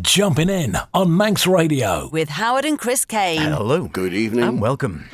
Jumpin In on Manx Radio. With Howard and Chris Kane. Hello. Good evening. And welcome.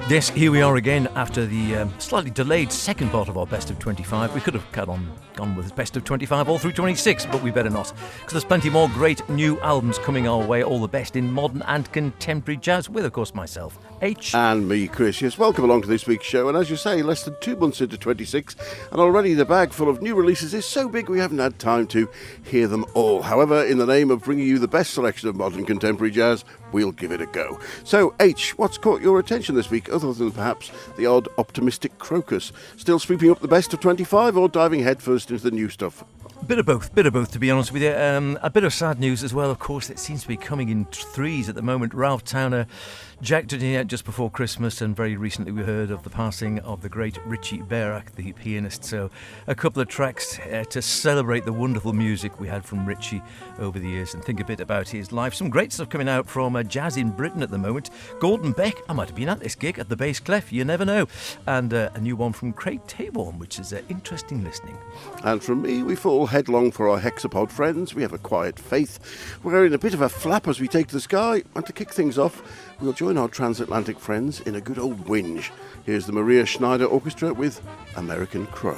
Yes, here we are again after the slightly delayed second part of our Best of 25. We could have gone with Best of 25 all through 26, but we better not, because there's plenty more great new albums coming our way, all the best in modern and contemporary jazz, with, of course, myself, H. And me, Chris. Yes, welcome along to this week's show. And as you say, less than 2 months into 26, and already the bag full of new releases is so big we haven't had time to hear them all. However, in the name of bringing you the best selection of modern contemporary jazz, we'll give it a go. So, H, what's caught your attention this week, other than perhaps the odd optimistic crocus? Still sweeping up the Best of 25 or diving headfirst into the new stuff? Bit of both, to be honest with you. A bit of sad news as well, of course. It seems to be coming in threes at the moment. Ralph Towner jacked it in just before Christmas, and very recently we heard of the passing of the great Richie Bearak, the pianist. So a couple of tracks to celebrate the wonderful music we had from Richie over the years and think a bit about his life. Some great stuff coming out from jazz in Britain at the moment. Gordon Beck, I might have been at this gig at the Bass Clef, you never know. And a new one from Craig Taborn, which is interesting listening. And from me, we fall headlong for our hexapod friends. We have a quiet faith. We're in a bit of a flap as we take to the sky. And to kick things off, we'll join our transatlantic friends in a good old whinge. Here's the Maria Schneider Orchestra with American Crow.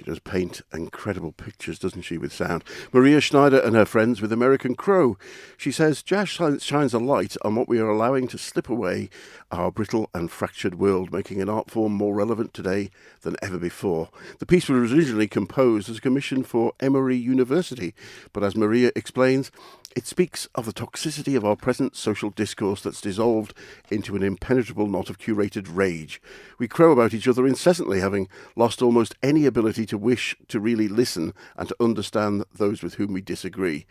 does paint incredible pictures, doesn't she, with sound. Maria Schneider and her friends with American Crow. She says, jazz shines a light on what we are allowing to slip away our brittle and fractured world, making an art form more relevant today than ever before. The piece was originally composed as a commission for Emory University, but as Maria explains, it speaks of the toxicity of our present social discourse that's dissolved into an impenetrable knot of curated rage. We crow about each other incessantly, having lost almost any ability to wish to really listen and to understand those with whom we disagree.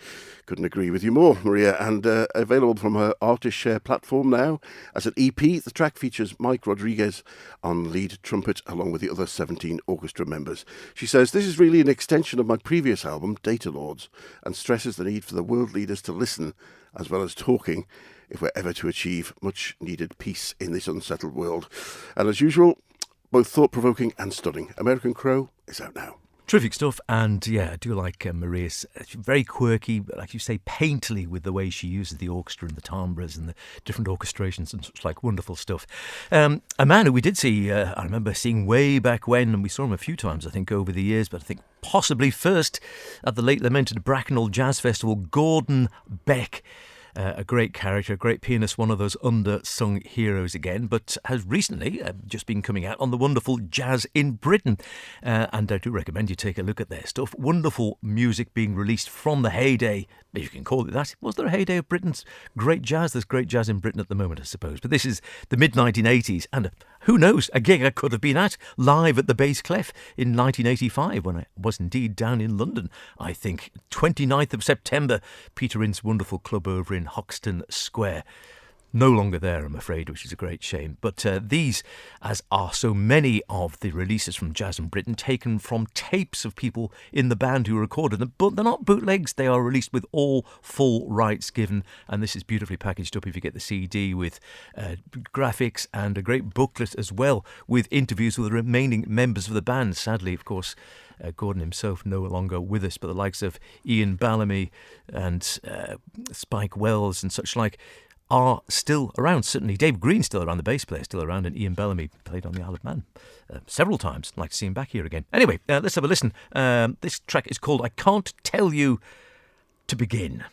Couldn't agree with you more, Maria. And available from her Artist Share platform now as an EP, the track features Mike Rodriguez on lead trumpet along with the other 17 orchestra members. She says, this is really an extension of my previous album, Data Lords, and stresses the need for the world leaders to listen as well as talking if we're ever to achieve much needed peace in this unsettled world. And as usual, both thought-provoking and stunning. American Crow is out now. Terrific stuff, and yeah, I do like Maria's very quirky, like you say, painterly with the way she uses the orchestra and the timbres and the different orchestrations and such like wonderful stuff. A man who we did see, I remember seeing way back when, and we saw him a few times, I think, over the years, but I think possibly first at the late lamented Bracknell Jazz Festival, Gordon Beck. A great character, a great pianist, one of those undersung heroes again, but has recently just been coming out on the wonderful Jazz in Britain. And I do recommend you take a look at their stuff. Wonderful music being released from the heyday, if you can call it that. Was there a heyday of Britain's great jazz? There's great jazz in Britain at the moment, I suppose. But this is the mid-1980s, and who knows, a gig I could have been at live at the Bass Clef in 1985 when I was indeed down in London. I think 29th of September, Peter Ince wonderful club over in Hoxton Square. No longer there, I'm afraid, which is a great shame. But these, as are so many of the releases from Jazz in Britain, taken from tapes of people in the band who recorded them. But they're not bootlegs, they are released with all full rights given. And this is beautifully packaged up if you get the CD with graphics and a great booklet as well with interviews with the remaining members of the band. Sadly, of course, Gordon himself no longer with us, but the likes of Ian Bellamy and Spike Wells and such like are still around. Certainly Dave Green's still around, the bass player still around, and Ian Bellamy played on the Isle of Man several times. I'd like to see him back here again. Anyway, let's have a listen. This track is called I Can't Tell You to Begin.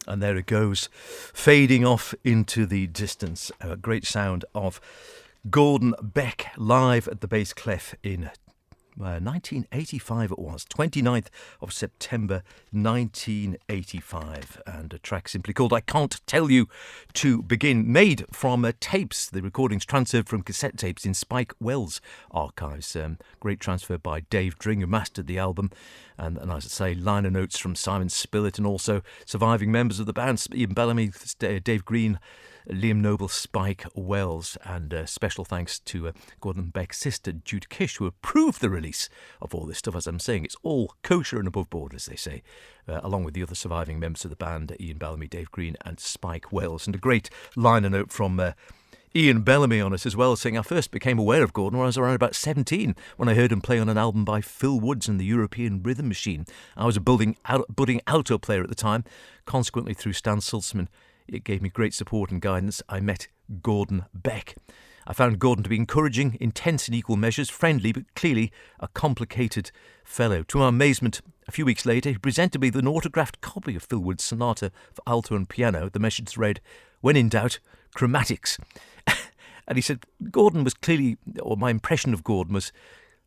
And there it goes, fading off into the distance. A great sound of Gordon Beck live at the Bass Clef in 1985 it was, 29th of September 1985, and a track simply called I Can't Tell You to Begin, made from tapes, the recordings transferred from cassette tapes in Spike Wells archives. Great transfer by Dave Dring, who mastered the album, and as I say, liner notes from Simon Spillett and also surviving members of the band, Ian Bellamy, Dave Green, Liam Noble, Spike Wells, and special thanks to Gordon Beck's sister Jude Kish, who approved the release of all this stuff. As I'm saying, it's all kosher and above board, as they say, along with the other surviving members of the band, Ian Bellamy, Dave Green and Spike Wells. And a great liner note from Ian Bellamy on it as well, saying I first became aware of Gordon when I was around about 17, when I heard him play on an album by Phil Woods and the European Rhythm Machine. I was a budding alto player at the time. Consequently, through Stan Sulzman, it gave me great support and guidance. I met Gordon Beck. I found Gordon to be encouraging, intense in equal measures, friendly, but clearly a complicated fellow. To my amazement, a few weeks later, he presented me with an autographed copy of Phil Woods' Sonata for alto and piano. The message read, "When in doubt, chromatics." And he said, Gordon was clearly, or my impression of Gordon was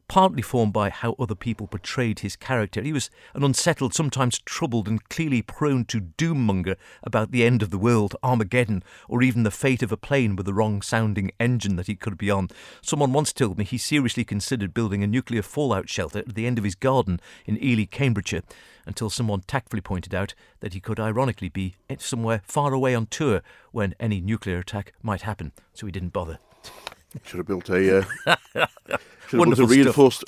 partly formed by how other people portrayed his character. He was an unsettled, sometimes troubled and clearly prone to doom-monger about the end of the world, Armageddon, or even the fate of a plane with the wrong-sounding engine that he could be on. Someone once told me he seriously considered building a nuclear fallout shelter at the end of his garden in Ely, Cambridgeshire, until someone tactfully pointed out that he could ironically be somewhere far away on tour when any nuclear attack might happen, so he didn't bother. Should have built a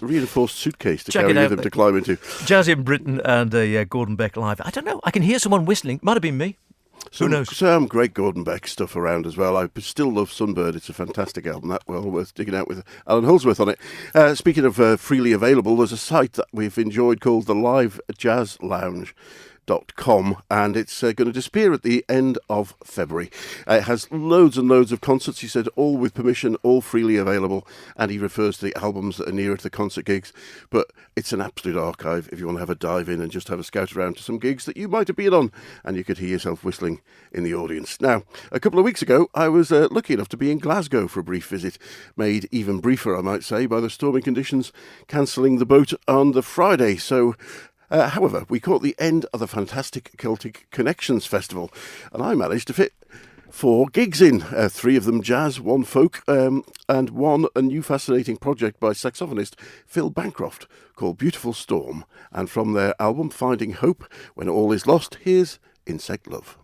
reinforced suitcase to carry with him to climb into. Jazz in Britain and Gordon Beck live. I don't know. I can hear someone whistling. Might have been me. Who knows? Some great Gordon Beck stuff around as well. I still love Sunbird. It's a fantastic album. That well worth digging out with Alan Holsworth on it. Speaking of freely available, there's a site that we've enjoyed called the Live Jazz Lounge. .com, and it's going to disappear at the end of February. It has loads and loads of concerts, he said, all with permission, all freely available, and he refers to the albums that are nearer to the concert gigs, but it's an absolute archive if you want to have a dive in and just have a scout around to some gigs that you might have been on, and you could hear yourself whistling in the audience. Now, a couple of weeks ago, I was lucky enough to be in Glasgow for a brief visit, made even briefer, I might say, by the stormy conditions, cancelling the boat on the Friday, so however, we caught the end of the fantastic Celtic Connections Festival, and I managed to fit 4 gigs in, 3 of them jazz, 1 folk, and 1 a new fascinating project by saxophonist Phil Bancroft called Beautiful Storm. And from their album Finding Hope When All Is Lost, here's Insect Love.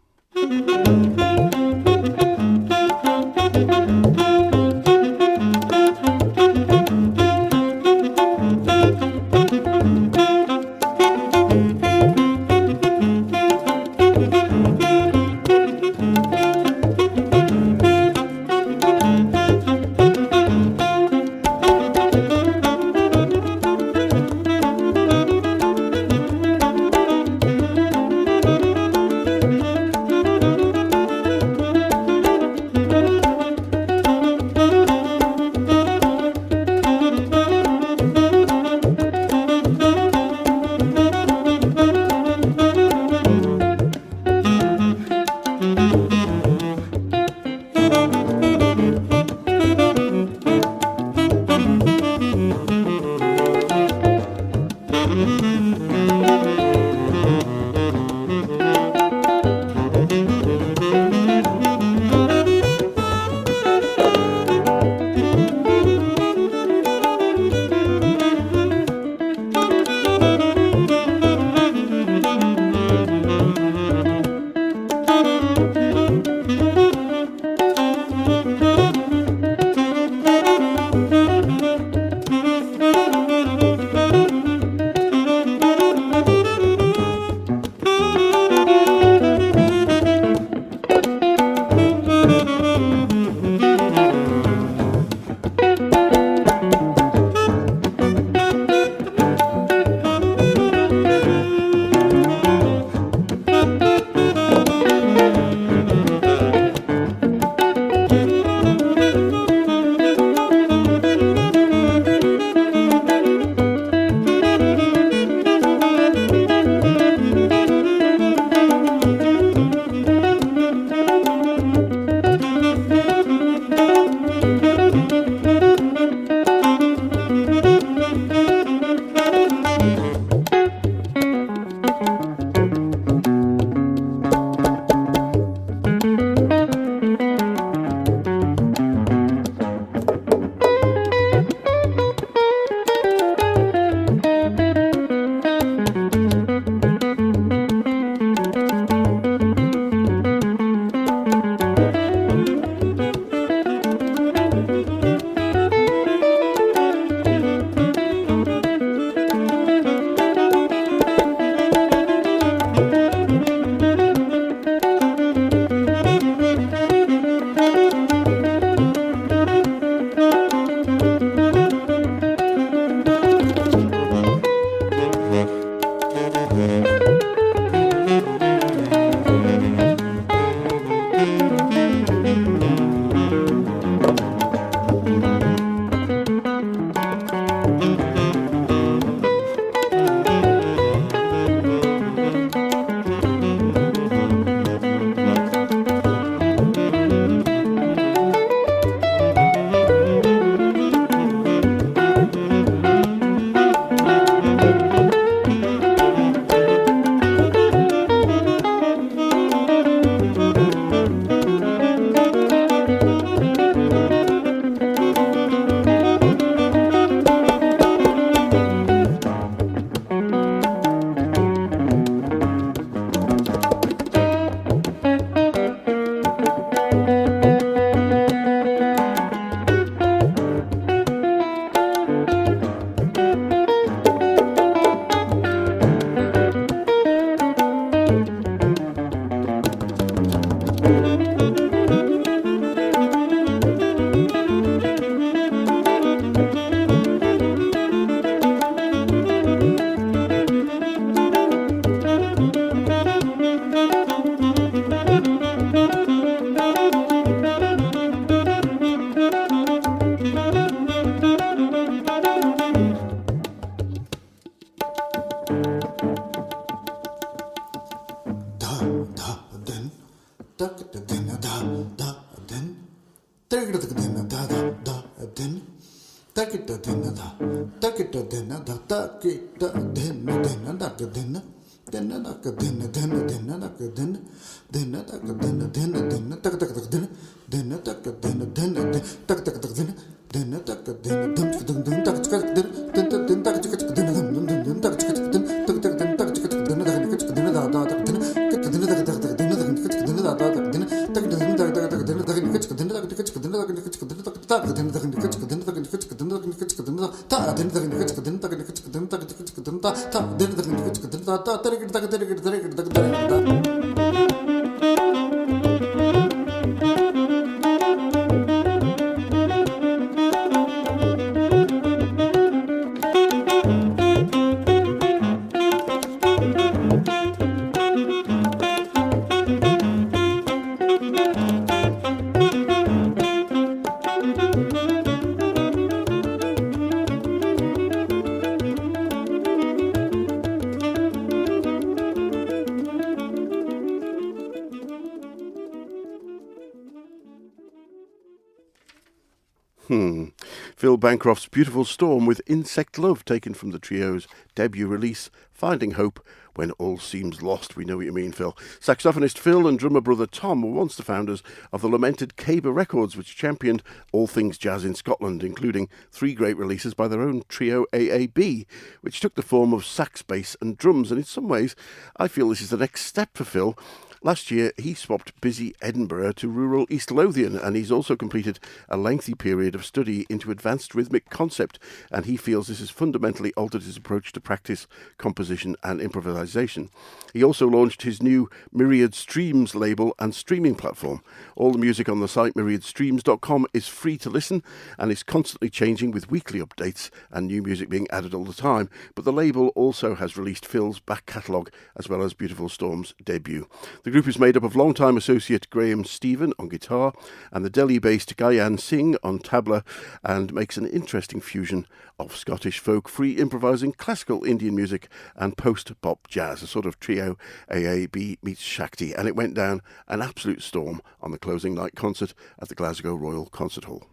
Phil Bancroft's Beautiful Storm with Insect Love, taken from the trio's debut release, Finding Hope When All Seems Lost. We know what you mean, Phil. Saxophonist Phil and drummer brother Tom were once the founders of the lamented Caber Records, which championed all things jazz in Scotland, including 3 great releases by their own trio AAB, which took the form of sax, bass and drums. And in some ways, I feel this is the next step for Phil. Last year, he swapped busy Edinburgh to rural East Lothian, and he's also completed a lengthy period of study into advanced rhythmic concept, and he feels this has fundamentally altered his approach to practice, composition and improvisation. He also launched his new Myriad Streams label and streaming platform. All the music on the site myriadstreams.com is free to listen and is constantly changing with weekly updates and new music being added all the time, but the label also has released Phil's back catalogue as well as Beautiful Storm's debut. The group is made up of long-time associate Graham Stephen on guitar and the Delhi-based Gayan Singh on tabla, and makes an interesting fusion of Scottish folk, free improvising, classical Indian music and post-bop jazz, a sort of trio AAB meets Shakti, and it went down an absolute storm on the closing night concert at the Glasgow Royal Concert Hall.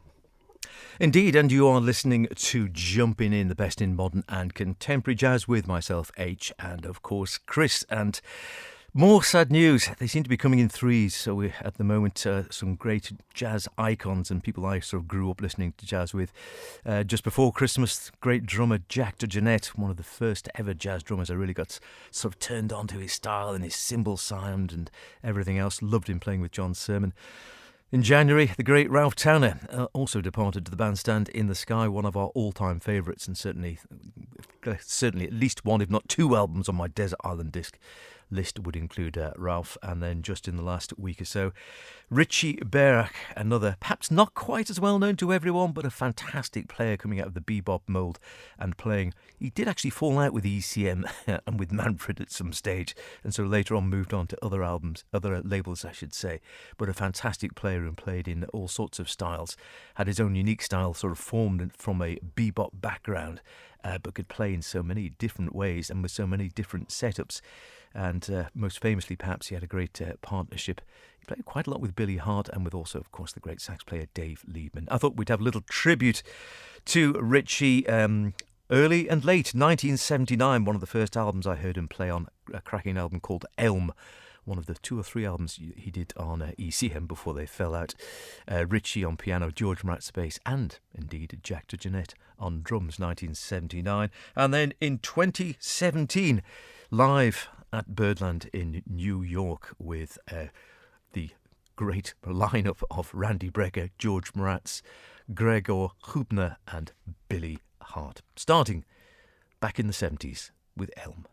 Indeed, and you are listening to Jumpin In, the best in modern and contemporary jazz with myself, H, and of course Chris. And more sad news. They seem to be coming in threes. So we at the moment some great jazz icons and people I sort of grew up listening to jazz with. Just before Christmas, great drummer Jack DeJohnette, one of the first ever jazz drummers. I really got sort of turned on to his style and his cymbal sound and everything else. Loved him playing with John Sermon. In January, the great Ralph Towner also departed to the bandstand in the sky, one of our all-time favourites, and certainly at least one, if not 2 albums on my Desert Island disc. list would include Ralph, and then just in the last week or so, Richie Beirach, another perhaps not quite as well known to everyone, but a fantastic player coming out of the bebop mould and playing. He did actually fall out with ECM and with Manfred at some stage, and so later on moved on to other albums, other labels I should say, but a fantastic player and played in all sorts of styles, had his own unique style sort of formed from a bebop background, but could play in so many different ways and with so many different setups. And most famously, perhaps, he had a great partnership. He played quite a lot with Billy Hart and with also, of course, the great sax player Dave Liebman. I thought we'd have a little tribute to Richie. Early and late, 1979, one of the first albums I heard him play on, a cracking album called Elm. One of the 2 or 3 albums he did on ECM before they fell out. Richie on piano, George Murat's bass, and indeed Jack DeJohnette on drums, 1979. And then in 2017, live at Birdland in New York with the great lineup of Randy Brecker, George Murat's, Gregor Hubner and Billy Hart. Starting back in the 70s with Elm.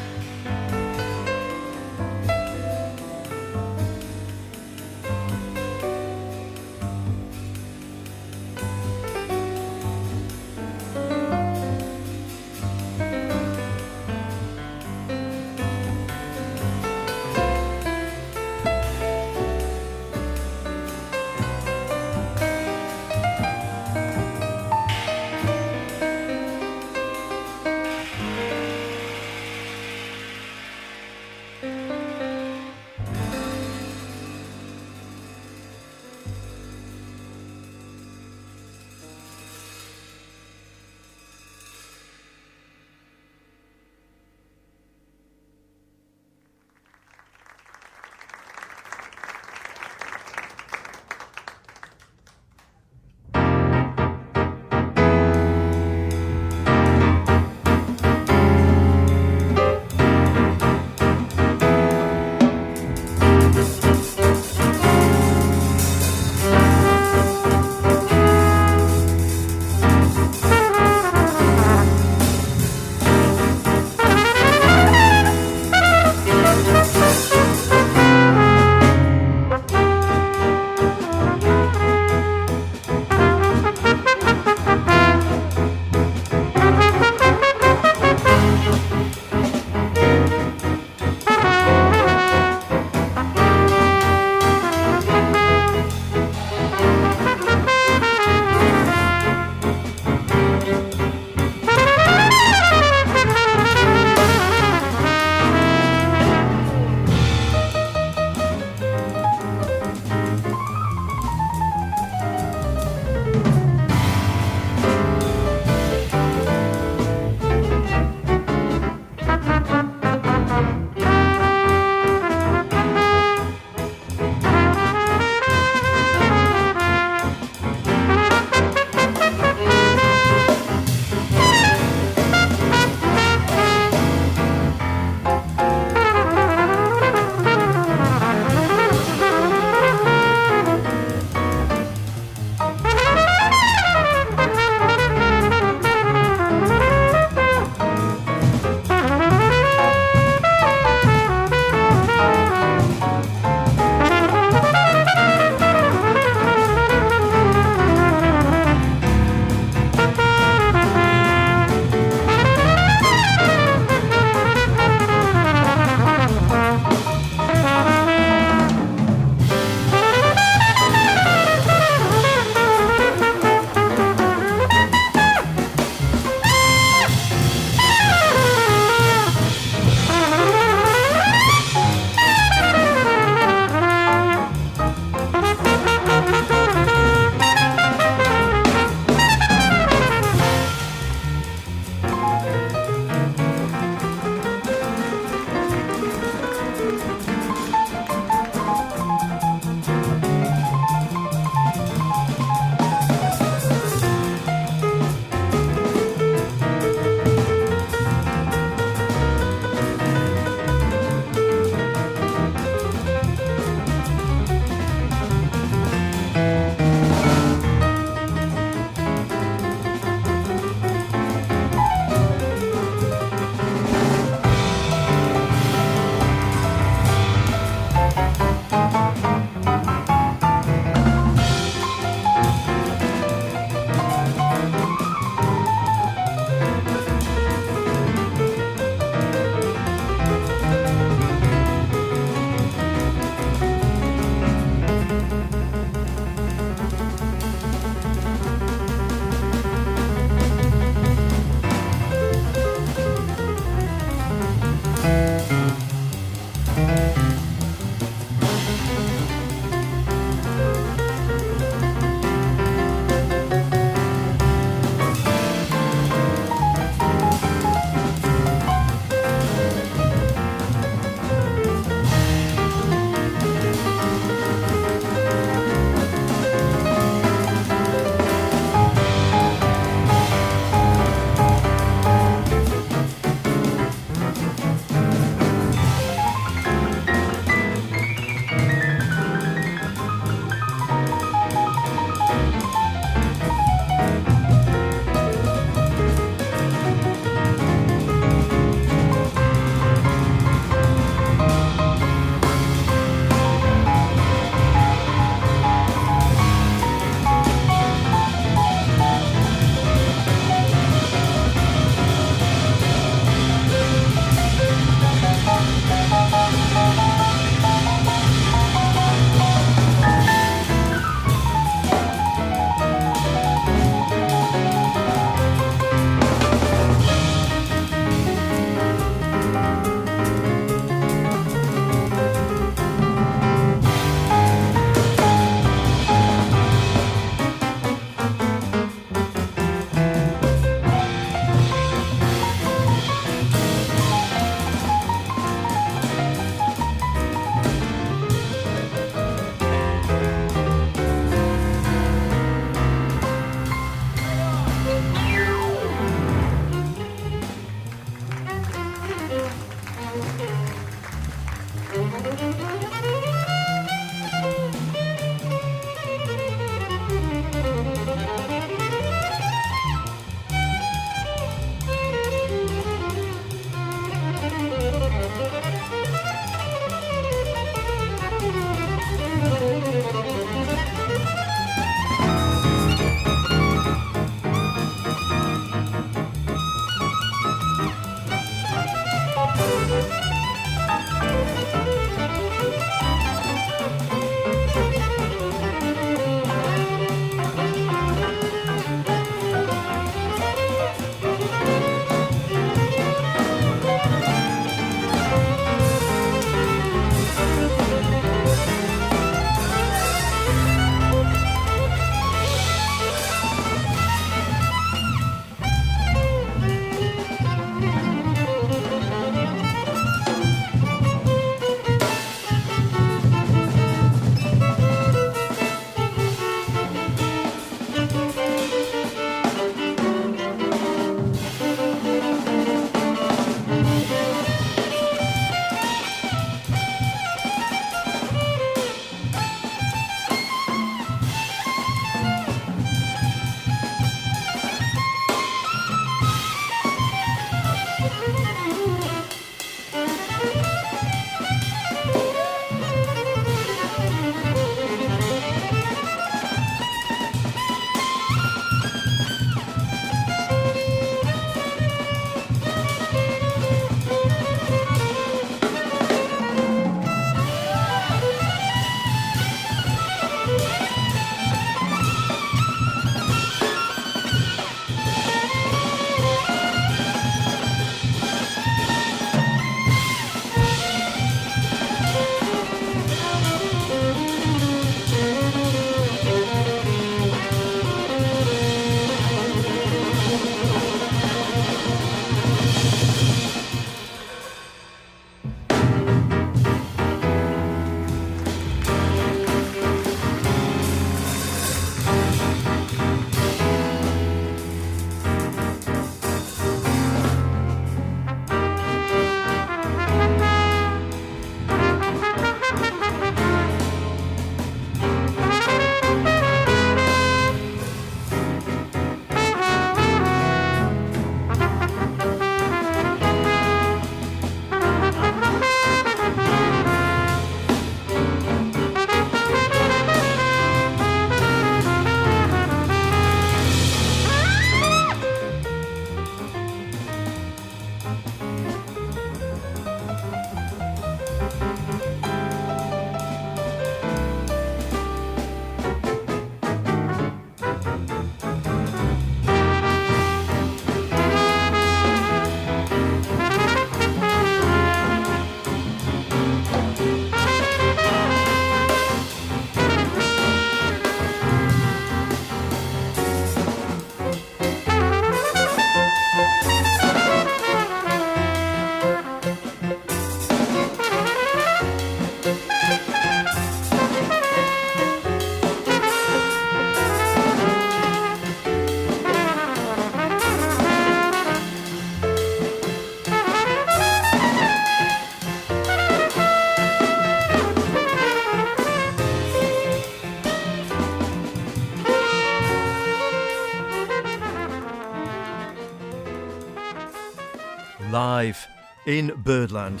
live in Birdland.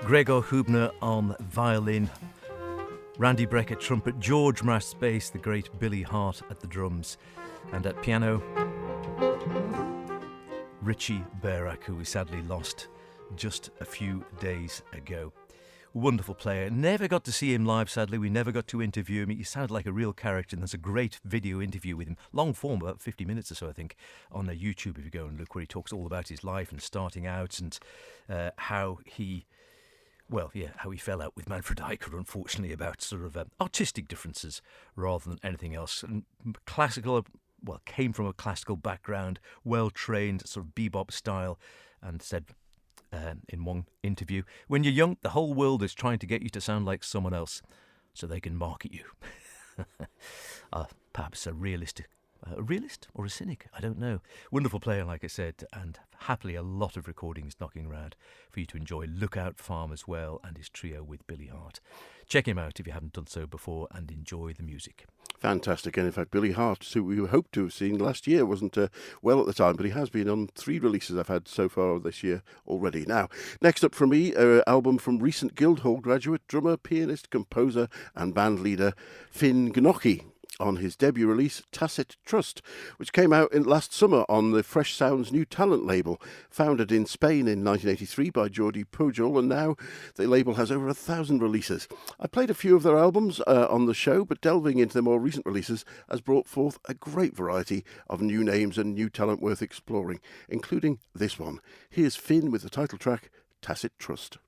Gregor Hubner on violin, Randy Breck at trumpet, George Mrast bass, the great Billy Hart at the drums, and at piano, Richie Berak, who we sadly lost just a few days ago. Wonderful player. Never got to see him live, sadly. We never got to interview him. He sounded like a real character, and there's a great video interview with him, long form, about 50 minutes or so, I think, on YouTube if you go and look, where he talks all about his life and starting out and how he fell out with Manfred Eicher, unfortunately, about sort of artistic differences rather than anything else. And came from a classical background, well-trained, sort of bebop style, and said in one interview, when you're young, the whole world is trying to get you to sound like someone else so they can market you. Perhaps a realist or a cynic, I don't know. Wonderful player, like I said, and happily a lot of recordings knocking around for you to enjoy. Look Out Farm as well, and his trio with Billy Hart. Check him out if you haven't done so before, and enjoy the music. Fantastic. And in fact, Billy Hart, who we hoped to have seen last year, wasn't well at the time, but he has been on 3 releases I've had so far this year already. Now, next up from me, an album from recent Guildhall graduate, drummer, pianist, composer and band leader Finn Gnocchi, on his debut release, Tacit Trust, which came out last summer on the Fresh Sounds New Talent label, founded in Spain in 1983 by Jordi Pujol, and now the label has over 1,000 releases. I played a few of their albums on the show, but delving into their more recent releases has brought forth a great variety of new names and new talent worth exploring, including this one. Here's Finn with the title track, Tacit Trust.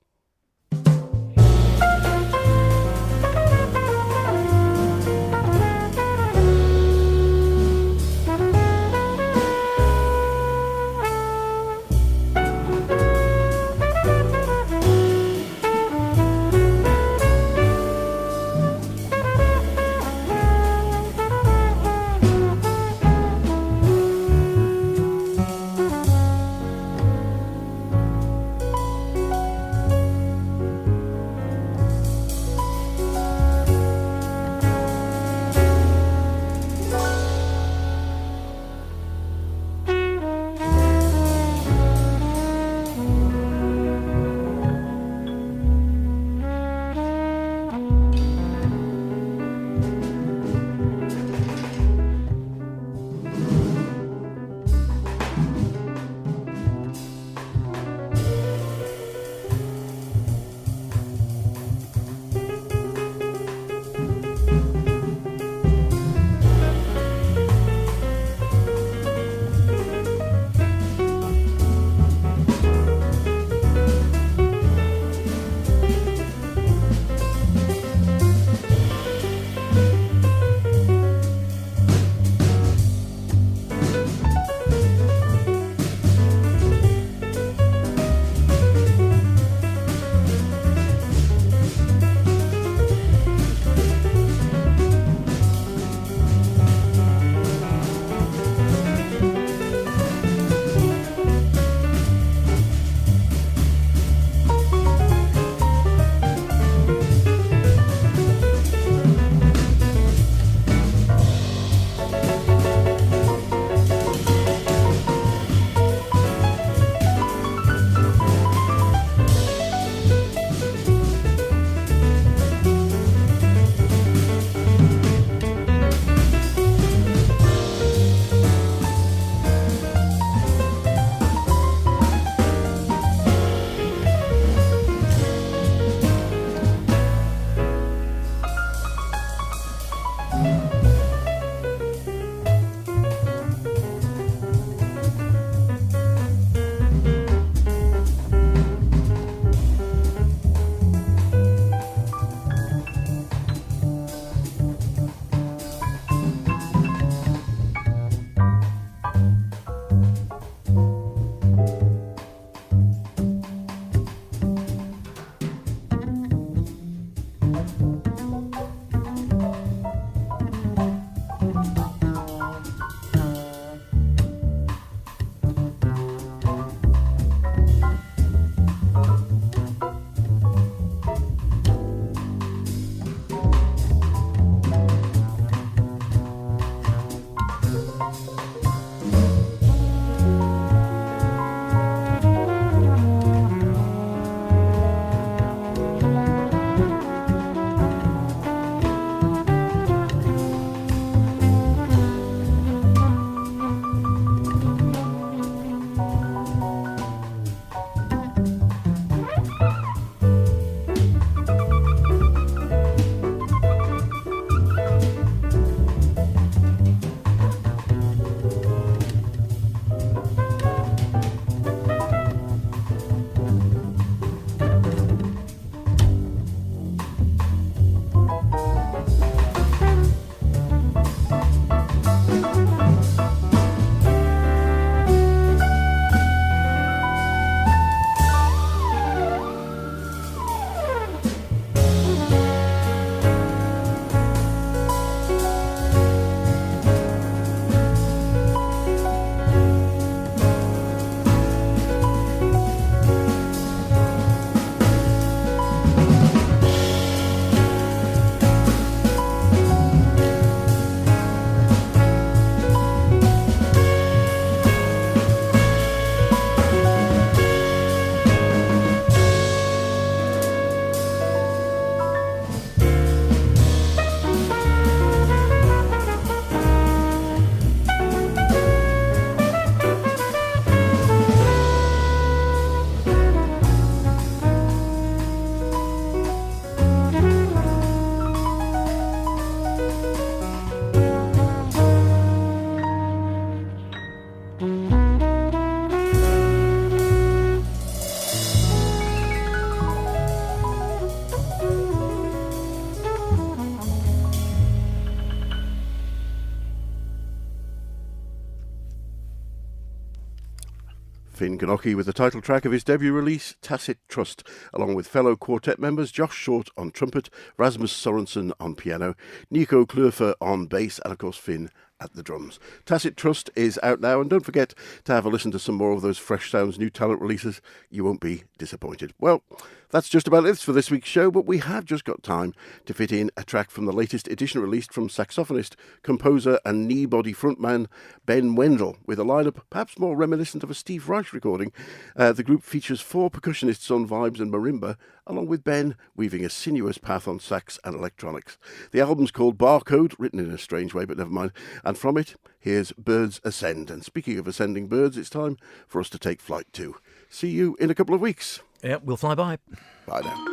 Finn Ganocki with the title track of his debut release, Tacit Trust, along with fellow quartet members Josh Short on trumpet, Rasmus Sorensen on piano, Nico Klurfer on bass, and of course Finn at the drums. Tacit Trust is out now, and don't forget to have a listen to some more of those Fresh Sounds new talent releases. You won't be disappointed. Well, that's just about it for this week's show, but we have just got time to fit in a track from the latest edition released from saxophonist, composer and knee-body frontman Ben Wendell, with a lineup perhaps more reminiscent of a Steve Reich recording. The group features 4 percussionists on vibes and marimba, along with Ben weaving a sinuous path on sax and electronics. The album's called Barcode, written in a strange way, but never mind. And from it, here's Birds Ascend. And speaking of ascending birds, it's time for us to take flight too. See you in a couple of weeks. Yeah, we'll fly by. Bye now.